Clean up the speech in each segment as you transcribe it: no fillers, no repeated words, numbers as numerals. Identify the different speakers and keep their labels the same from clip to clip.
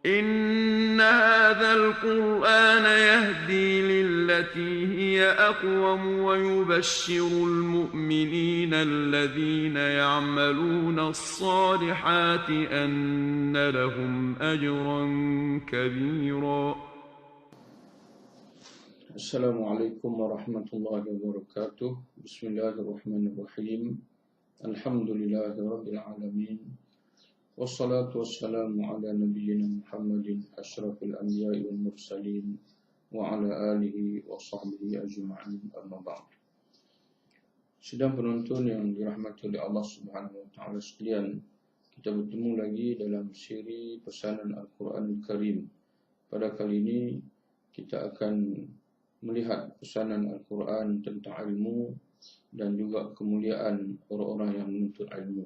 Speaker 1: إن هذا القرآن يهدي للتي هي أقوم ويبشر المؤمنين الذين يعملون الصالحات أن لهم أجرا كبيرا.
Speaker 2: السلام عليكم ورحمة الله وبركاته. بسم الله الرحمن الرحيم. الحمد لله رب العالمين، والصلاة والسلام على نبينا محمد أشرف الأنبياء والمرسلين وعلى آله وصحبه أجمعين. أما بعد. Sidang penonton yang dirahmati oleh Allah Subhanahu wa taala sekalian, kita bertemu lagi dalam siri pesanan Al-Quran Al-Karim. Pada kali ini kita akan melihat pesanan Al-Quran tentang ilmu dan juga kemuliaan orang-orang yang menuntut ilmu,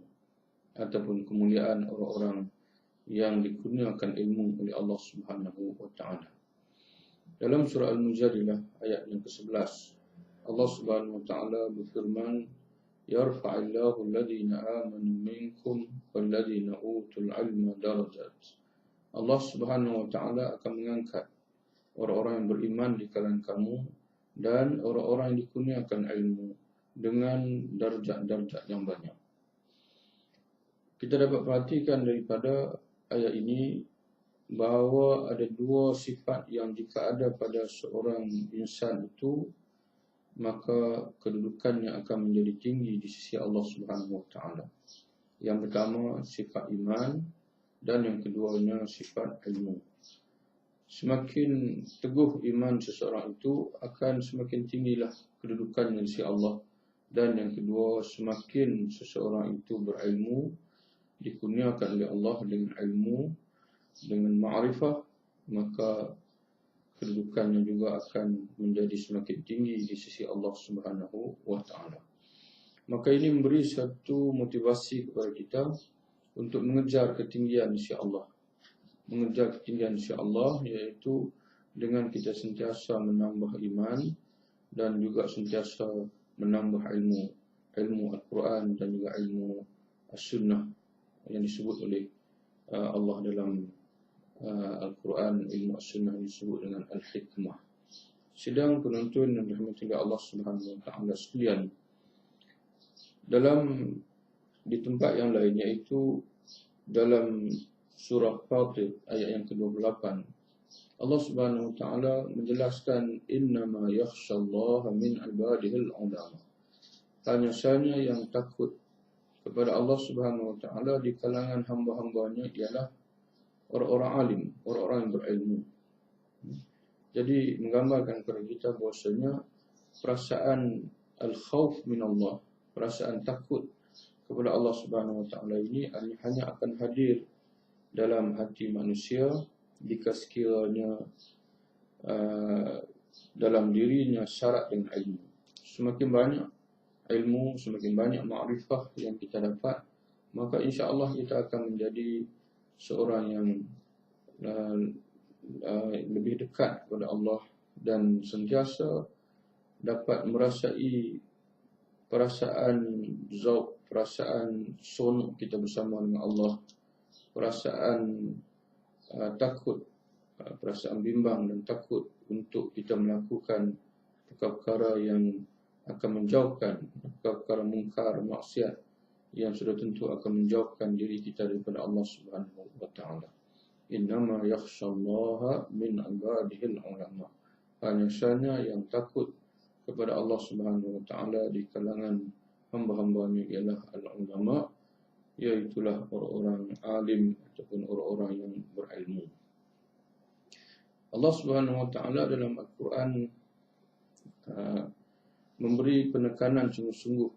Speaker 2: ataupun kemuliaan orang-orang yang dikurniakan ilmu oleh Allah Subhanahu wa taala. Dalam surah Al-Mujadilah ayat yang ke-11, Allah Subhanahu wa taala berfirman, "Yarfa'illahu alladhina amanu minkum walladhina utul ilma darajat." Allah Subhanahu wa taala akan mengangkat orang-orang yang beriman di kalangan kamu dan orang-orang yang dikurniakan ilmu dengan darjat-darjat yang banyak. Kita dapat perhatikan daripada ayat ini bahawa ada dua sifat yang jika ada pada seorang insan itu, maka kedudukannya akan menjadi tinggi di sisi Allah Subhanahu wa taala. Yang pertama sifat iman dan yang keduanya sifat ilmu. Semakin teguh iman seseorang itu, akan semakin tinggilah kedudukannya di sisi Allah. Dan yang kedua, semakin seseorang itu berilmu, dikurniakan oleh Allah dengan ilmu, dengan ma'rifah, maka kedudukannya juga akan menjadi semakin tinggi di sisi Allah Subhanahu wa taala. Maka ini memberi satu motivasi kepada kita untuk mengejar ketinggian di sisi Allah. Mengejar ketinggian di sisi Allah, iaitu dengan kita sentiasa menambah iman dan juga sentiasa menambah ilmu Al-Quran dan juga ilmu As-Sunnah yang disebut oleh Allah dalam Al-Quran. Ilmu As-Sunnah disebut dengan Al-Hikmah. Sidang penonton yang dirahmati oleh Allah Subhanahu wa taala sekalian, di tempat yang lain, iaitu dalam surah Fatir ayat yang ke-28, Allah Subhanahu wa taala menjelaskan, innama yakhshallaha min ibadihil ulama. Hanya saja yang takut kepada Allah Subhanahu wa taala di kalangan hamba-hambanya ialah orang-orang alim, orang-orang yang berilmu. Jadi menggambarkan kepada kita bahwasanya perasaan al-khauf min Allah, perasaan takut kepada Allah Subhanahu wa taala ini hanya akan hadir dalam hati manusia jika sekiranya dalam dirinya syarat dengan ilmu. Semakin banyak ilmu, semakin banyak ma'rifah yang kita dapat, maka insya-Allah kita akan menjadi seorang yang lebih dekat kepada Allah dan sentiasa dapat merasai perasaan zauq, perasaan sonok kita bersama dengan Allah, perasaan takut, perasaan bimbang dan takut untuk kita melakukan perkara-perkara yang akan menjauhkan, perkara mungkar, maksiat yang sudah tentu akan menjauhkan diri kita daripada Allah Subhanahu wa taala. Innama yakhshallaha min ibadihil ulama. Hanya saja yang takut kepada Allah Subhanahu wa taala di kalangan hamba-hambanya ialah al-ulama, iaitulah orang-orang alim ataupun orang-orang yang berilmu. Allah Subhanahu wa taala dalam Al-Quran memberi penekanan sungguh-sungguh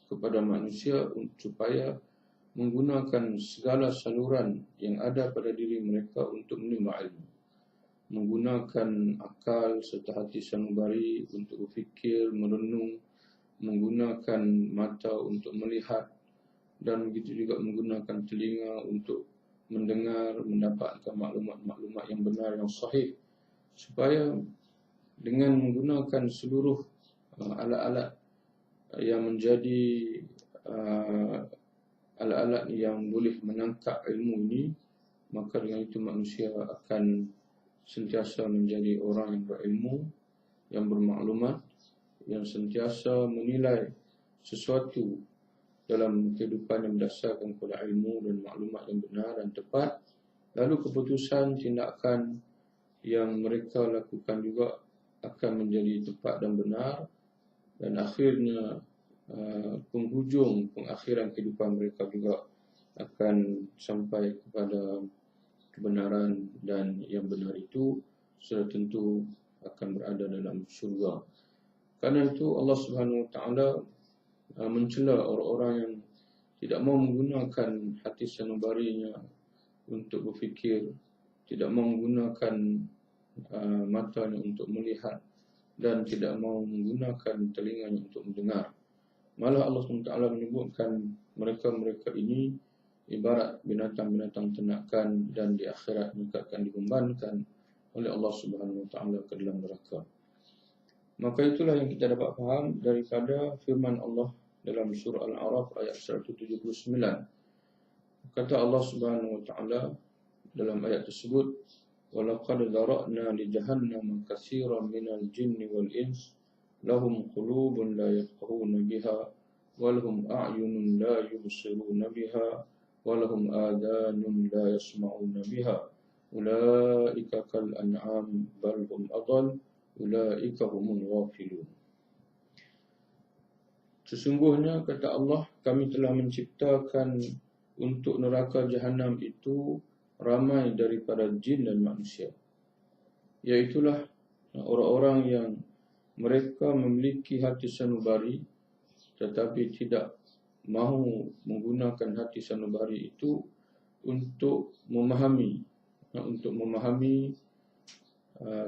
Speaker 2: kepada manusia supaya menggunakan segala saluran yang ada pada diri mereka untuk menimba ilmu. Menggunakan akal serta hati sanubari untuk berfikir, merenung, menggunakan mata untuk melihat, dan begitu juga menggunakan telinga untuk mendengar, mendapatkan maklumat-maklumat yang benar, yang sahih, supaya dengan menggunakan seluruh alat-alat yang menjadi alat-alat yang boleh menangkap ilmu ini, maka dengan itu manusia akan sentiasa menjadi orang yang berilmu, yang bermaklumat, yang sentiasa menilai sesuatu dalam kehidupan yang berdasarkan kepada ilmu dan maklumat yang benar dan tepat. Lalu keputusan tindakan yang mereka lakukan juga akan menjadi tepat dan benar, dan akhirnya pengakhiran kehidupan mereka juga akan sampai kepada kebenaran, dan yang benar itu sudah tentu akan berada dalam syurga. Karena itu Allah Subhanahu Wa Taala mencela orang-orang yang tidak mau menggunakan hati sanubarinya untuk berfikir, tidak mau menggunakan matanya untuk melihat, dan tidak mau menggunakan telinganya untuk mendengar. Malah Allah SWT menyebutkan mereka-mereka ini ibarat binatang-binatang ternakan, dan di akhirat mereka akan dibebankan oleh Allah Subhanahu Wa Taala ke dalam neraka. Maka itulah yang kita dapat faham daripada firman Allah dalam surah Al-A'raf ayat 179. Kata Allah Subhanahu Wa Taala dalam ayat tersebut, وَلَقَدْ ذَرَأْنَا لِجَهَنَّمَ كَثِيرًا مِنَ الْجِنِّ وَالْإِنسِ لَهُمْ قُلُوبٌ لَا يَفْقَهُونَ بِهَا وَلَهُمْ أَعْيُنٌ لَا يُبْصِرُونَ بِهَا وَلَهُمْ آذَانٌ لَا يَسْمَعُونَ بِهَا أُولَئِكَ كَالْأَنْعَامِ بَلْ هُمْ أَضَلُّ أُولَئِكَ هُمُ الْغَافِلُونَ. Sesungguhnya, kata Allah, kami telah menciptakan untuk neraka Jahannam itu ramai daripada jin dan manusia. Iaitulah orang-orang yang mereka memiliki hati sanubari tetapi tidak mahu menggunakan hati sanubari itu untuk memahami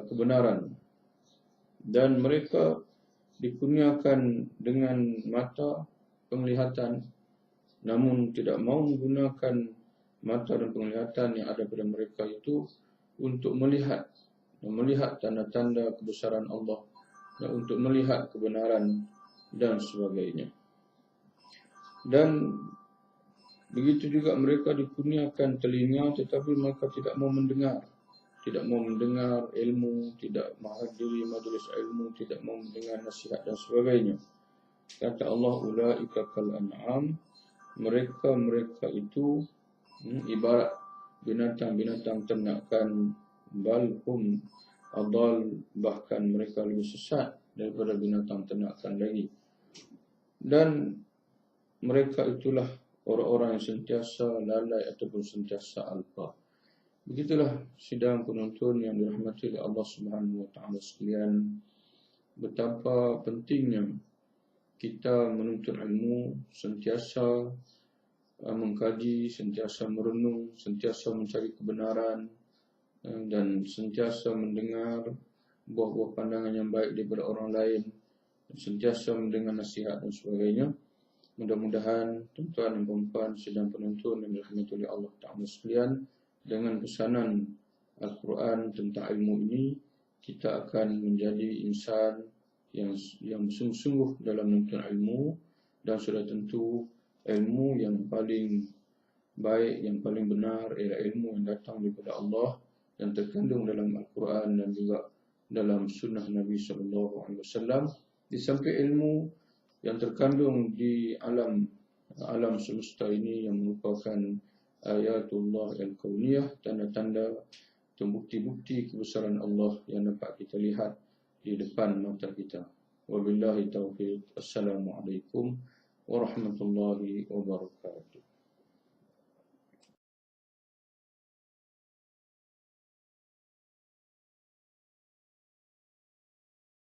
Speaker 2: kebenaran. Dan mereka dikurniakan dengan mata penglihatan, namun tidak mahu menggunakan mata dan penglihatan yang ada pada mereka itu untuk melihat tanda-tanda kebesaran Allah, dan untuk melihat kebenaran dan sebagainya. Dan begitu juga mereka dikurniakan telinga, tetapi mereka tidak mau mendengar ilmu, tidak menghadiri majlis ilmu, tidak mau mendengar nasihat dan sebagainya. Kata Allah, ulaika kal an'am, mereka itu ibarat binatang-binatang ternakan, balhum adal, bahkan mereka lebih sesat daripada binatang ternakan lagi. Dan mereka itulah orang-orang yang sentiasa lalai ataupun sentiasa alpa. Begitulah sidang penonton yang dirahmati oleh Allah Subhanahu Wa Taala sekalian, betapa pentingnya kita menuntut ilmu, sentiasa mengkaji, sentiasa merenung, sentiasa mencari kebenaran, dan sentiasa mendengar buah-buah pandangan yang baik daripada orang lain, sentiasa mendengar nasihat dan sebagainya. Mudah-mudahan tuan-tuan dan puan-puan sidang penonton yang dirahmati oleh Allah Ta'ala sekalian, dengan pesanan Al-Quran tentang ilmu ini, kita akan menjadi insan yang sungguh-sungguh dalam menuntut ilmu, dan sudah tentu ilmu yang paling baik, yang paling benar ialah ilmu yang datang daripada Allah, yang terkandung dalam Al-Quran dan juga dalam sunnah Nabi SAW. Di samping ilmu yang terkandung di alam semesta ini yang merupakan ayatullah al-kauniyah, tanda-tanda atau bukti-bukti kebesaran Allah yang dapat kita lihat di depan mata kita. Wabillahi taufiq. Assalamualaikum warahmatullahi wabarakatuh.